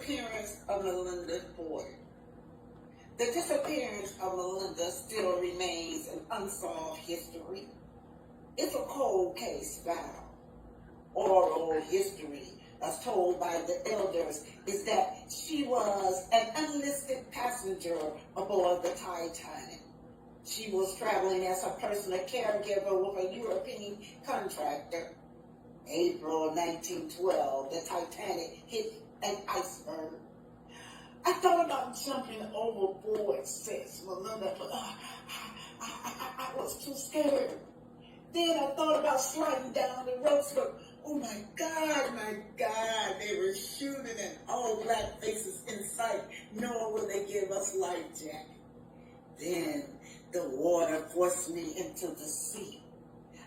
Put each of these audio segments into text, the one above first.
disappearance of Melinda Ford. The disappearance of Melinda still remains an unsolved history. It's a cold case file. Oral history, as told by the elders, is that she was an unlisted passenger aboard the Titanic. She was traveling as a personal caregiver with a European contractor. April 1912, the Titanic hit an iceberg. I thought about jumping overboard, says Melinda, but I was too scared. Then I thought about sliding down the ropes, but oh my God, they were shooting and all black faces in sight, nor would they give us life jacket. Then the water forced me into the sea.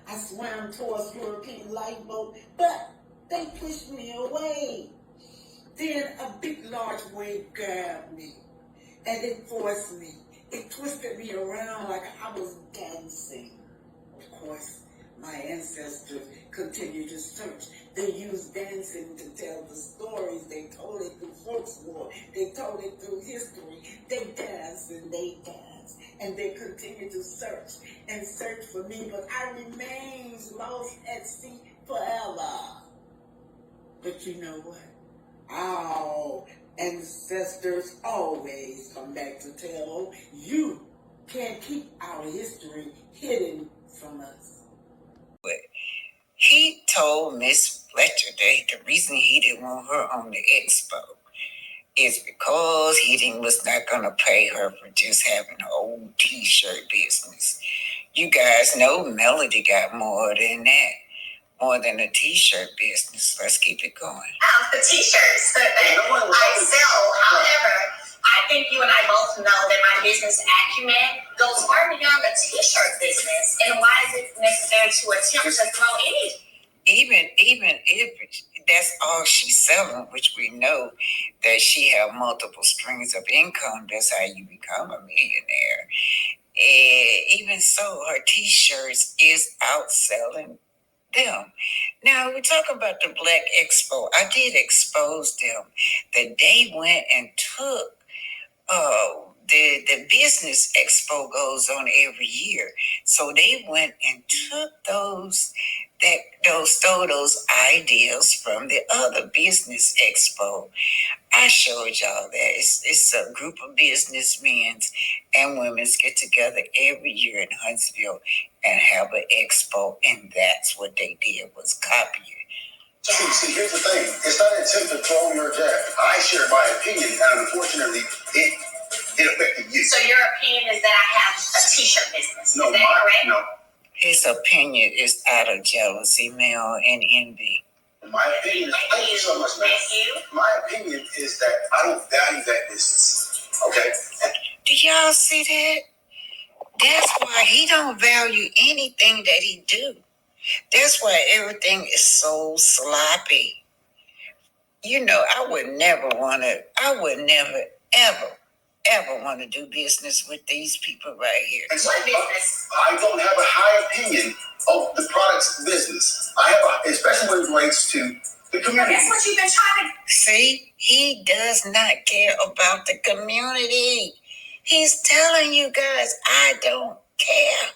I swam towards European lifeboat, but they pushed me away. Then a big, large wave grabbed me, and it forced me. It twisted me around like I was dancing. Of course, my ancestors continued to search. They used dancing to tell the stories. They told it through folklore. They told it through history. They danced and they danced. And they continued to search and search for me. But I remains lost at sea forever. But you know what? Our ancestors always come back to tell. You can't keep our history hidden from us. But he told Miss Fletcher that the reason he didn't want her on the expo is because he was not going to pay her for just having an old t-shirt business. You guys know Melody got more than that. More than a t-shirt business. Let's keep it going. The t-shirts that I sell. However, I think you and I both know that my business acumen goes far beyond the t-shirt business. And why is it necessary to attempt to throw any? Even if that's all she's selling, which we know that she have multiple streams of income, that's how you become a millionaire. Even so, her t-shirts is outselling them. Now, we're talking about the Black Expo. I did expose them that they went and took the business expo goes on every year. So they went and took those ideas from the other business expo. I showed y'all that it's a group of businessmen and women get together every year in Huntsville and have an expo, and that's what they did was copy it. See, here's the thing. It's not an attempt to throw your jacket. I shared my opinion, and unfortunately, it affected you. So your opinion is that I have a t-shirt business. No, is that correct? No. His opinion is out of jealousy, Mel, and envy. My opinion is, thank you so much, man. Thank you. My opinion is that I don't value that business. Okay? Do y'all see that? That's why he don't value anything that he do. That's why everything is so sloppy. You know, I would never, ever want to do business with these people right here. And so, what business? I don't have a high opinion of the product's business. I have especially when it relates to the community. That's what you've been trying to... See, he does not care about the community. He's telling you guys, I don't care.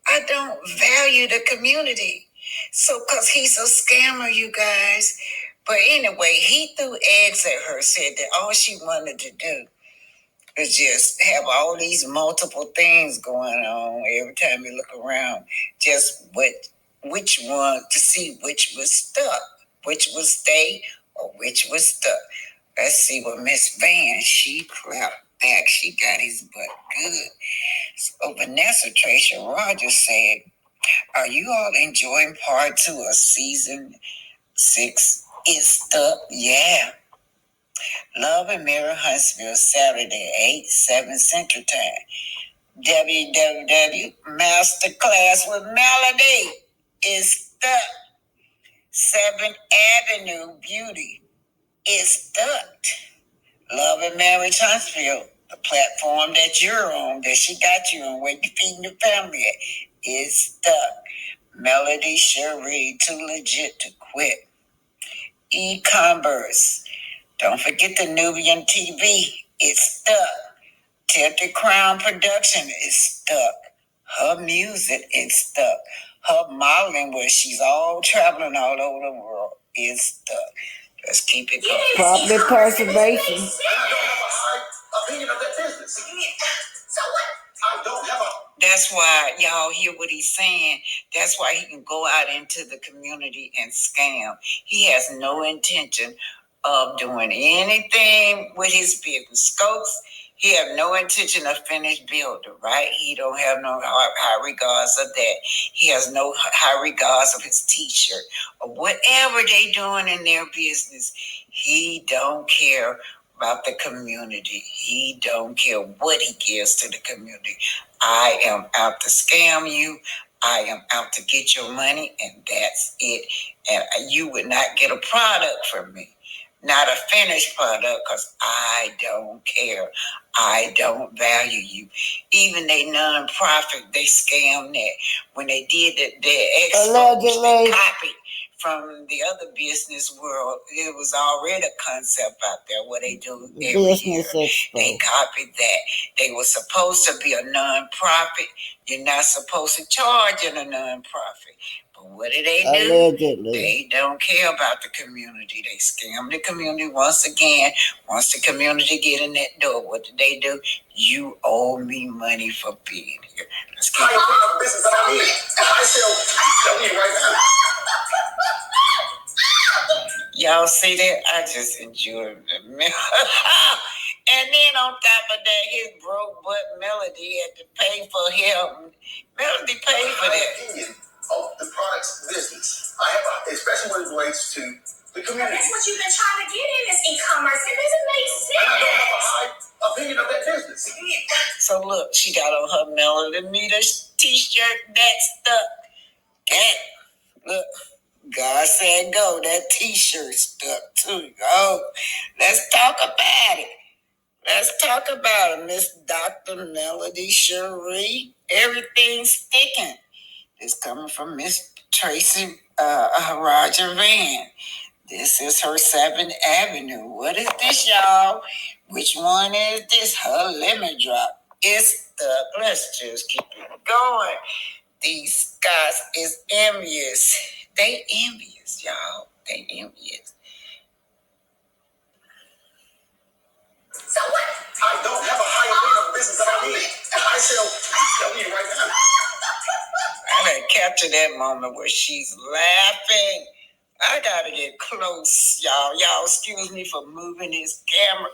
I don't value the community. So, because he's a scammer, you guys. But anyway, he threw eggs at her, said that all she wanted to do was just have all these multiple things going on every time you look around. Just which one to see which was stuck, which would stay, or which was stuck. Let's see what Miss Van, she clapped back. She got his butt good. So Vanessa Tracia Rogers said, are you all enjoying part 2 of season 6? It's stuck? Yeah. Love and Mirror Huntsville, Saturday, 8-7 Central Time. www. Masterclass with Melody is stuck. 7th Avenue Beauty is stuck. Love and Marriage Huntsville, the platform that you're on, that she got you on, where you're feeding your family at, is stuck. Melody Cherie, too legit to quit. E-commerce. Don't forget the Nubian TV. It's stuck. Tilted Crown Production is stuck. Her music is stuck. Her modeling, where she's all traveling all over the world, is stuck. Let's keep it going. Public preservation. And I don't have a high opinion of that business. So what? I don't have a. That's why y'all hear what he's saying. That's why he can go out into the community and scam. He has no intention of doing anything with his business. Scopes, he have no intention of finished building, right? He don't have no high regards of that. He has no high regards of his t-shirt or whatever they doing in their business. He don't care about the community. He don't care what he gives to the community. I am out to scam you. I am out to get your money, and that's it. And you would not get a product from me. Not a finished product, because I don't care. I don't value you. Even they non-profit, they scam that. When they did that, they copied from the other business world. It was already a concept out there where they do every year. They copied that. They were supposed to be a non-profit. You're not supposed to charge in a non-profit. But what do they do? Allegedly. They don't care about the community. They scam the community once again. Once the community get in that door, what do? You owe me money for being here. Let's keep I business that I need. I sell you right now. Y'all see that? I just enjoyed it. And then on top of that, his broke butt Melody had to pay for him. Melody paid for that. Opinion of the product's business. I have, especially when it relates to the community. That's what you've been trying to get in this e-commerce. It doesn't make sense. And I don't have a high opinion of that business. So look, she got on her Melody Meter t-shirt that's stuck. And look, God said go. That t-shirt stuck too. Oh, let's talk about it. Let's talk about it, Miss Dr. Melody Cherie. Everything's sticking. It's coming from Miss Tracy Roger Van. This is her 7th Avenue. What is this, y'all? Which one is this? Her lemon drop. It's the, let's just keep it going. These guys is envious. They envious, y'all. They envious. So what? I don't have a high opinion of business that I need. I sell you right now. I done capture that moment where she's laughing. I gotta get close, y'all. Y'all excuse me for moving this camera,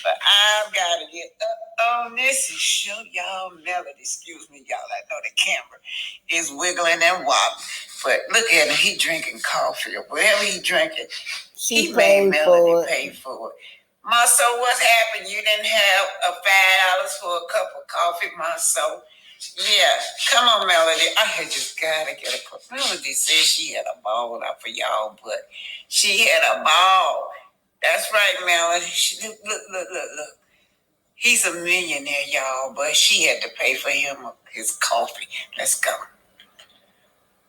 but I've gotta get up on this and show y'all Melody. Excuse me, y'all. I know the camera is wiggling and wobbling, but look at him. He drinking coffee or whatever he drinking. He made Melody pay for it. Ma, so what's happened? You didn't have a $5 for a cup of coffee, Ma, so. Yeah, come on, Melody. I had just gotta get a cup. Melody said she had a ball out for y'all, but she had a ball. That's right, Melody. She, look. He's a millionaire, y'all, but she had to pay for him his coffee. Let's go.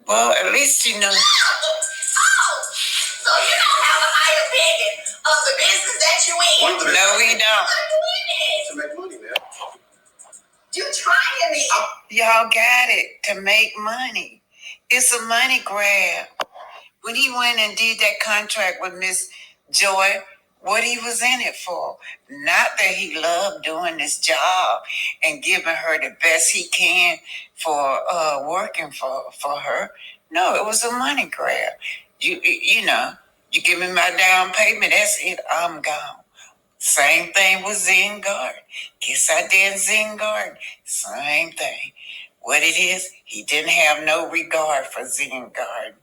Well, at least you know. So you don't have a high opinion of the business that you in? No, we don't. To make money, man. You trying me? Y'all got it, to make money. It's a money grab. When he went and did that contract with Miss Joy, what he was in it for? Not that he loved doing this job and giving her the best he can for working for her. No, it was a money grab. You know, you give me my down payment, that's it, I'm gone. Same thing with Zen Garden. Guess I did Zen Garden. Same thing. What it is, he didn't have no regard for Zen Garden.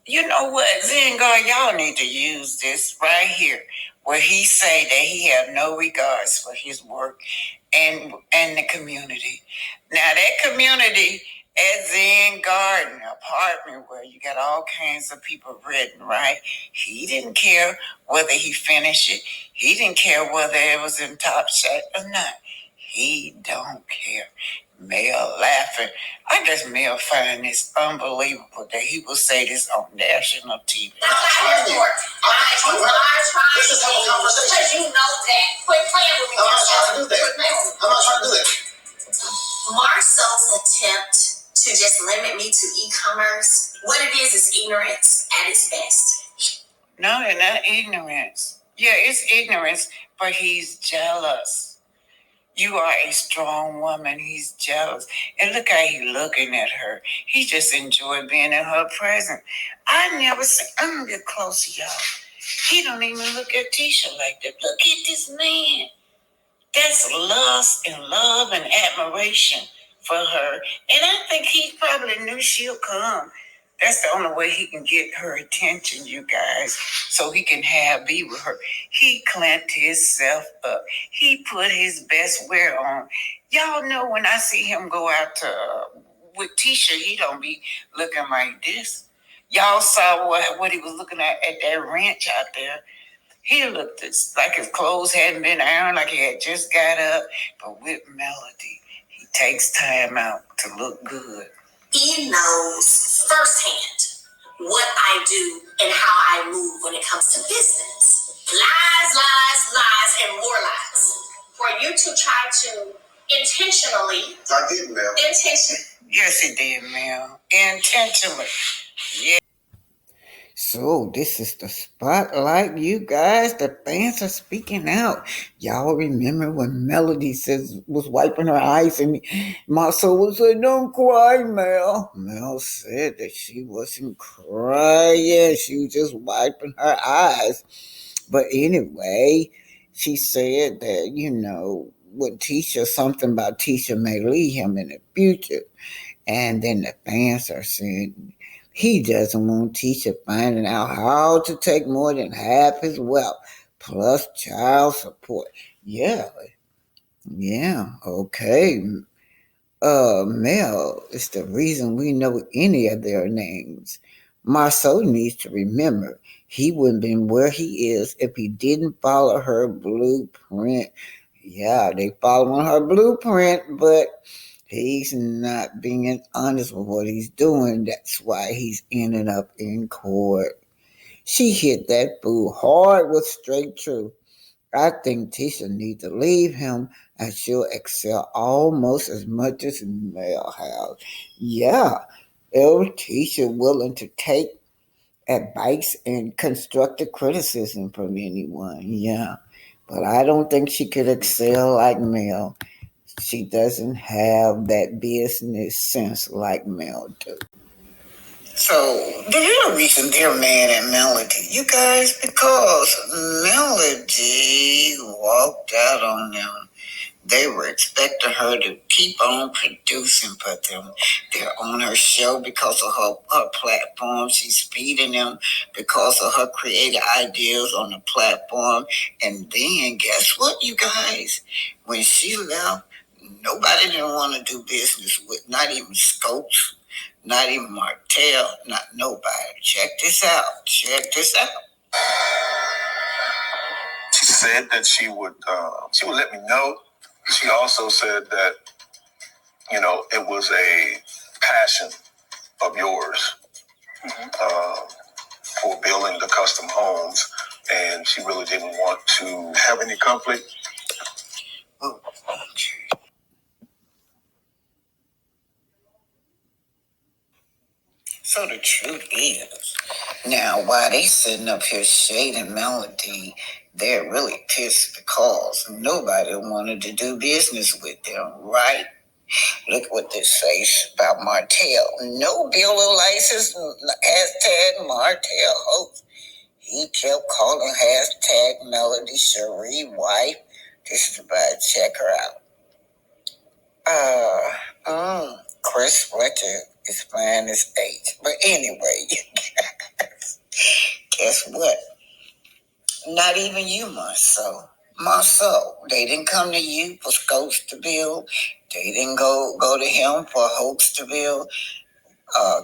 You know what, Zen Garden, y'all need to use this right here, where he say that he have no regards for his work and the community. Now that community at Zen Garden apartment where you got all kinds of people written, right? He didn't care whether he finished it. He didn't care whether it was in top shape or not. He don't care. Mel laughing. I guess Mel find this unbelievable that he will say this on national TV. That's not your sport. You are trying to have a conversation. Because you know that. Quit playing with me. I'm not trying to do that. I'm not trying to do that. Marcel's attempt to just limit me to e-commerce, what it is ignorance at its best. No, they're not ignorance. Yeah, it's ignorance, but he's jealous. You are a strong woman. He's jealous. And look how he looking at her. He just enjoyed being in her presence. I never seen, I'm gonna get close to y'all. He don't even look at Tisha like that. Look at this man. That's lust and love and admiration for her. And I think he probably knew she'll come. That's the only way he can get her attention, you guys, so he can be with her. He clamped himself up. He put his best wear on. Y'all know when I see him go out with Tisha, he don't be looking like this. Y'all saw what he was looking at that ranch out there. He looked like his clothes hadn't been ironed, like he had just got up. But with Melody, he takes time out to look good. He knows firsthand what I do and how I move when it comes to business. Lies, lies, lies, and more lies. For you to try to intentionally. I did, Mel. Yes, he did, Mel. Intentionally. Yeah. So this is the spotlight, you guys. The fans are speaking out. Y'all remember when Melody was wiping her eyes and Marcel was like, "Don't cry, Mel." Mel said that she wasn't crying. She was just wiping her eyes. But anyway, she said that, with Tisha, something about Tisha may leave him in the future. And then the fans are saying, he doesn't want Tisha finding out how to take more than half his wealth, plus child support. Yeah, okay. Mel is the reason we know any of their names. Marceau needs to remember he wouldn't been where he is if he didn't follow her blueprint. Yeah, they following her blueprint, but he's not being honest with what he's doing. That's why he's ending up in court. She hit that fool hard with straight truth. I think Tisha needs to leave him and she'll excel almost as much as Mel has. Yeah, is Tisha willing to take advice and constructive criticism from anyone? Yeah, but I don't think she could excel like Mel. She doesn't have that business sense like Mel do. So, the real reason they're mad at Melody, you guys, because Melody walked out on them. They were expecting her to keep on producing for them. They're on her show because of her platform. She's feeding them because of her creative ideas on the platform. And then, guess what, you guys? When she left, nobody didn't want to do business with, not even Scopes, not even Martell, not nobody. Check this out. She said that she would let me know. She also said that, it was a passion of yours for building the custom homes, and she really didn't want to have any conflict. So the truth is, now while they sitting up here shading Melody, they're really pissed because nobody wanted to do business with them, right? Look what this says about Martell. No bill of license, hashtag Martell host. He kept calling hashtag Melody Cherie wife. This is about, check her out. Chris Fletcher is fine as age. But anyway, guess what? Not even you, Marceau. They didn't come to you for scopes to build. They didn't go to him for hopes to build.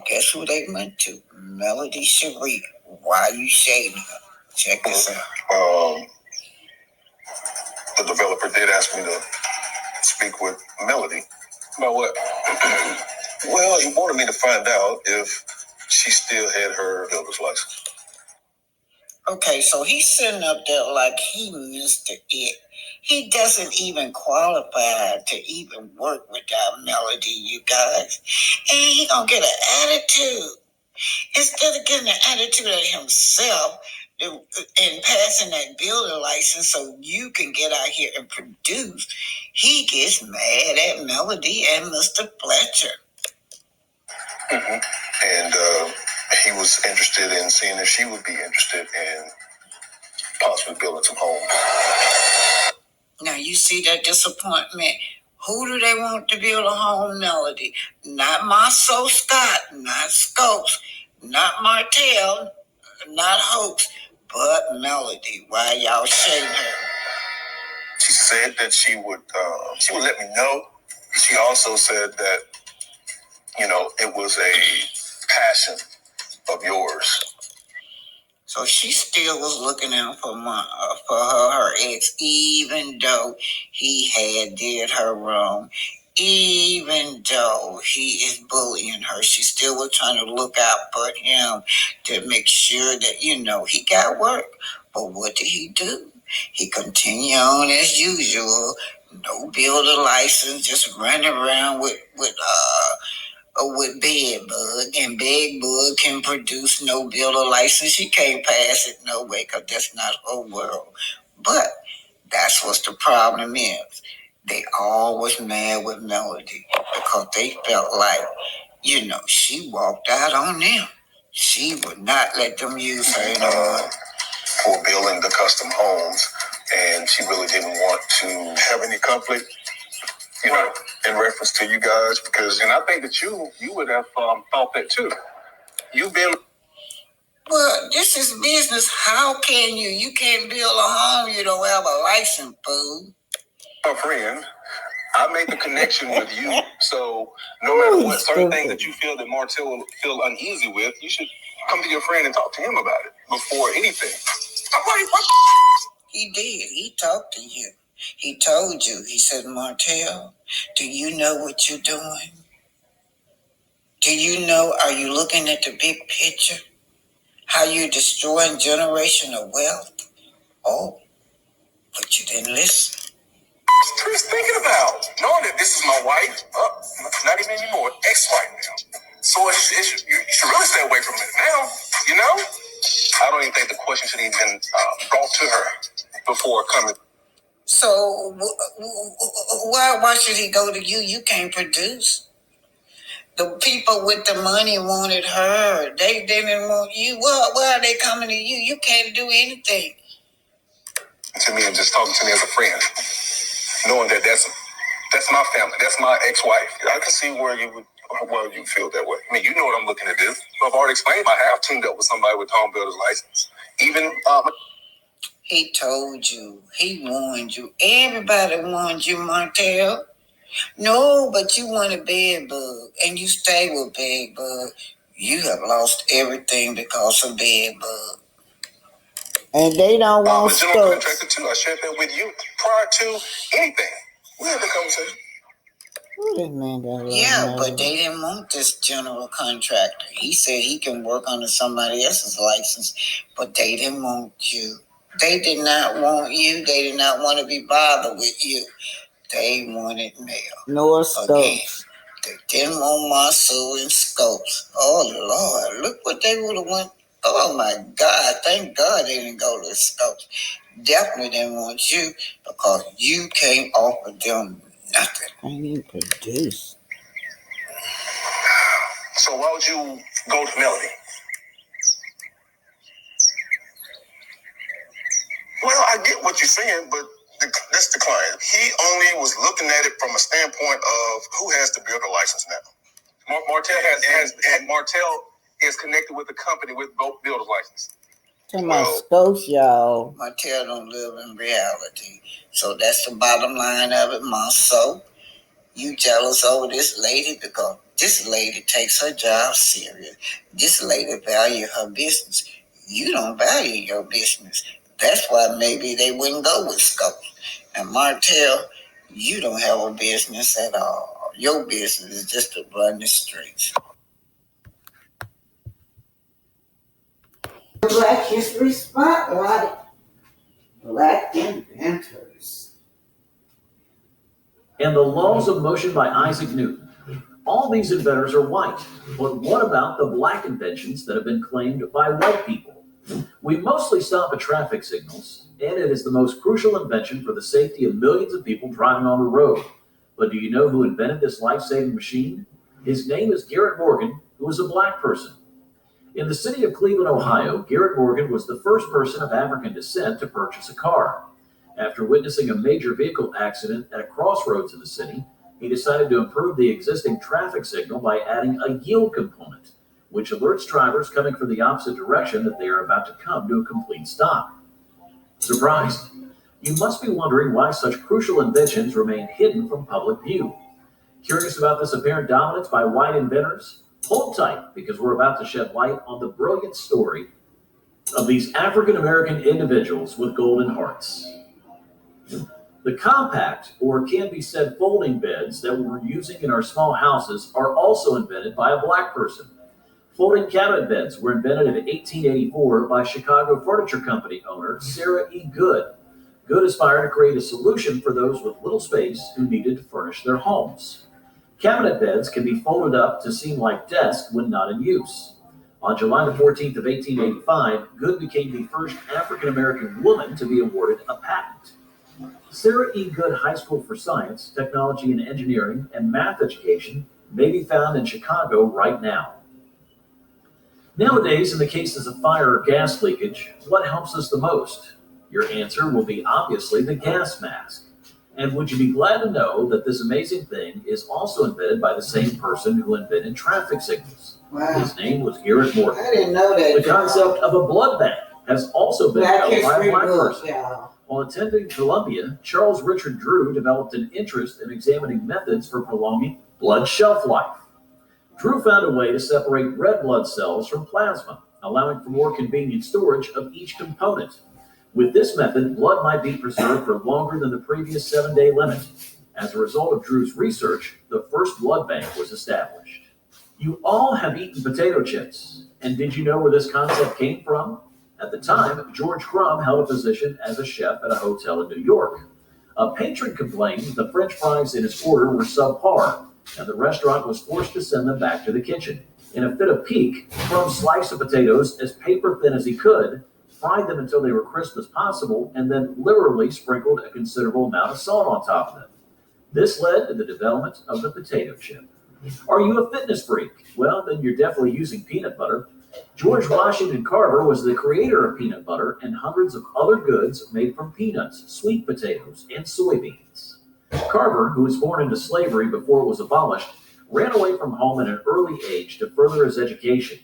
Guess who they went to? Melody Cherie. Why are you shading her? Check this out. The developer did ask me to speak with Melody About what? Well, he wanted me to find out if she still had her builder's license. Okay, so he's sitting up there like he Mr. It. He doesn't even qualify to even work without Melody, you guys. And he gonna get an attitude. Instead of getting an attitude at himself and passing that builder license so you can get out here and produce, he gets mad at Melody and Mr. Fletcher. Mm-hmm. And he was interested in seeing if she would be interested in possibly building some homes. Now you see that disappointment. Who do they want to build a home, Melody? Not Marceau Scott, not Scopes, not Martell, not Hopes, but Melody. Why y'all shading her? She said that she would let me know. She also said that, it was a passion of yours. So she still was looking out for her ex, even though he had did her wrong. Even though he is bullying her, she still was trying to look out for him to make sure that, he got work. But what did he do? He continued on as usual. No builder license, just running around with Bedbug, and Bedbug can produce no builder license. She can't pass it no way because that's not her world. But that's what the problem is. They always mad with Melody because they felt like, she walked out on them. She would not let them use her anymore. For building the custom homes, and she really didn't want to have any conflict, in reference to you guys, and I think that you would have thought that too. You've been. Well, this is business. How can you? You can't build a home. You don't have a license, fool. My friend, I made the connection with you. So no matter what, certain things that you feel that Martell will feel uneasy with, you should come to your friend and talk to him about it before anything. He did. He talked to you. He told you. He said, Martell, do you know what you're doing? Do you know, are you looking at the big picture? How you're destroying generational wealth? Oh, but you didn't listen. What he's thinking about, knowing that this is my wife, not even anymore, ex-wife now. So you should really stay away from it now, I don't even think the question should even been brought to her before coming. So why should he go to you? You can't produce. The people with the money wanted her. They didn't want you. Why are they coming to you? You can't do anything. To me and just talking to me as a friend, knowing that that's my family, that's my ex-wife. I can see where you feel that way. I mean, you know what I'm looking to do. I've already explained I have teamed up with somebody with home builder's license. Even he told you, he warned you. Everybody warned you, Martell. No, but you want a Bedbug, and you stay with Bedbug. You have lost everything because of Bedbug. And they don't want but general contractor too. I shared that with you prior to anything. We had the conversation. Yeah, but they didn't want this general contractor. He said he can work under somebody else's license, but they didn't want you. They did not want you. They did not want to be bothered with you. They wanted Mel. Nor Scopes. They didn't want Marceau and Scopes. Oh, Lord, look what they would have went. Oh, my God. Thank God they didn't go to Scopes. Definitely didn't want you because you can't offer them nothing. I need to produce. So why would you go to Melody? Well, I get what you're saying, but that's the client. He only was looking at it from a standpoint of who has the builder license now. Martell is connected with the company with both builder's license. Talking about Scopes, y'all. Martell don't live in reality. So that's the bottom line of it, Marceau. You jealous over this lady because this lady takes her job serious. This lady value her business. You don't value your business. That's why maybe they wouldn't go with Scopes. And Martell, you don't have a business at all. Your business is just to run the streets. Black History Spotlight. Black inventors. And the Laws of Motion by Isaac Newton. All these inventors are white, but what about the black inventions that have been claimed by white people? We mostly stop at traffic signals, and it is the most crucial invention for the safety of millions of people driving on the road. But do you know who invented this life-saving machine? His name is Garrett Morgan, who was a black person. In the city of Cleveland, Ohio, Garrett Morgan was the first person of African descent to purchase a car. After witnessing a major vehicle accident at a crossroads in the city, he decided to improve the existing traffic signal by adding a yield component, which alerts drivers coming from the opposite direction that they are about to come to a complete stop. Surprised? You must be wondering why such crucial inventions remain hidden from public view. Curious about this apparent dominance by white inventors? Hold tight, because we're about to shed light on the brilliant story of these African American individuals with golden hearts. The compact, or can be said folding beds that we're using in our small houses are also invented by a black person. Folding cabinet beds were invented in 1884 by Chicago Furniture Company owner Sarah E. Good. Good aspired to create a solution for those with little space who needed to furnish their homes. Cabinet beds can be folded up to seem like desks when not in use. On July the 14th of 1885, Good became the first African American woman to be awarded a patent. Sarah E. Good High School for Science, Technology and Engineering, and Math Education may be found in Chicago right now. Nowadays, in the cases of fire or gas leakage, what helps us the most? Your answer will be obviously the gas mask. And would you be glad to know that this amazing thing is also invented by the same person who invented traffic signals? Wow. His name was Garrett Morgan. I didn't know that. The concept of a blood bank has also been developed by a black person. Yeah. While attending Columbia, Charles Richard Drew developed an interest in examining methods for prolonging blood shelf life. Drew found a way to separate red blood cells from plasma, allowing for more convenient storage of each component. With this method, blood might be preserved for longer than the previous 7-day limit. As a result of Drew's research, the first blood bank was established. You all have eaten potato chips, and did you know where this concept came from? At the time, George Crumb held a position as a chef at a hotel in New York. A patron complained that the French fries in his order were subpar, and the restaurant was forced to send them back to the kitchen. In a fit of pique, Crumb sliced the potatoes as paper thin as he could, fried them until they were crisp as possible, and then liberally sprinkled a considerable amount of salt on top of them. This led to the development of the potato chip. Are you a fitness freak? Well, then you're definitely using peanut butter. George Washington Carver was the creator of peanut butter and hundreds of other goods made from peanuts, sweet potatoes, and soybeans. Carver, who was born into slavery before it was abolished, ran away from home at an early age to further his education.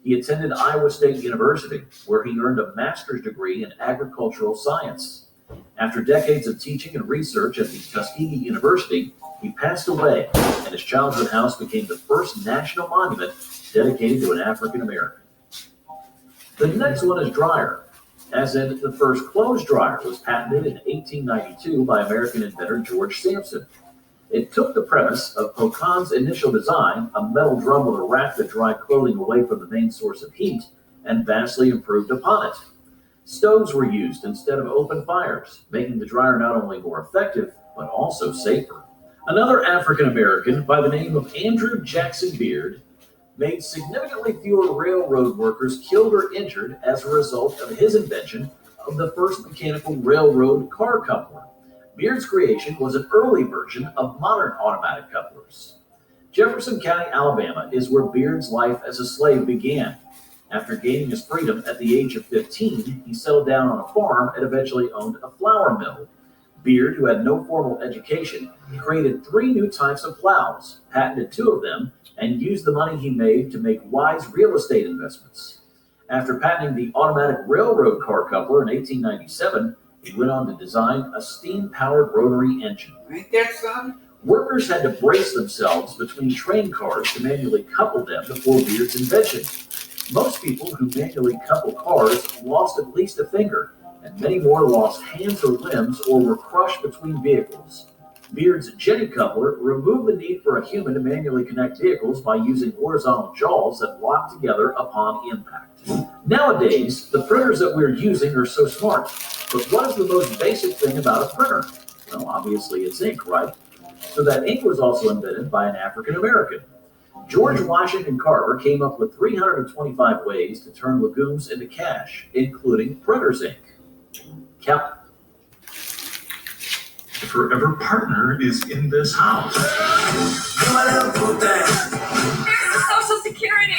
He attended Iowa State University, where he earned a master's degree in agricultural science. After decades of teaching and research at the Tuskegee University, he passed away, and his childhood house became the first national monument dedicated to an African American. The next one is dryer, as in the first clothes dryer was patented in 1892 by American inventor George Sampson. It took the premise of Poquin's initial design, a metal drum with a rack that dried clothing away from the main source of heat, and vastly improved upon it. Stoves were used instead of open fires, making the dryer not only more effective, but also safer. Another African American by the name of Andrew Jackson Beard made significantly fewer railroad workers killed or injured as a result of his invention of the first mechanical railroad car coupler. Beard's creation was an early version of modern automatic couplers. Jefferson County, Alabama is where Beard's life as a slave began. After gaining his freedom at the age of 15, he settled down on a farm and eventually owned a flour mill. Beard, who had no formal education, created 3 new types of plows, patented 2 of them, and used the money he made to make wise real estate investments. After patenting the automatic railroad car coupler in 1897, he went on to design a steam-powered rotary engine. Ain't there something? Workers had to brace themselves between train cars to manually couple them before Beard's invention. Most people who manually couple cars lost at least a finger, and many more lost hands or limbs or were crushed between vehicles. Beard's Jenny coupler removed the need for a human to manually connect vehicles by using horizontal jaws that lock together upon impact. Nowadays, the printers that we're using are so smart, but what is the most basic thing about a printer? Well, obviously it's ink, right? So that ink was also invented by an African American. George Washington Carver came up with 325 ways to turn legumes into cash, including printer's ink. Cap. The forever partner is in this house. There's the Social Security.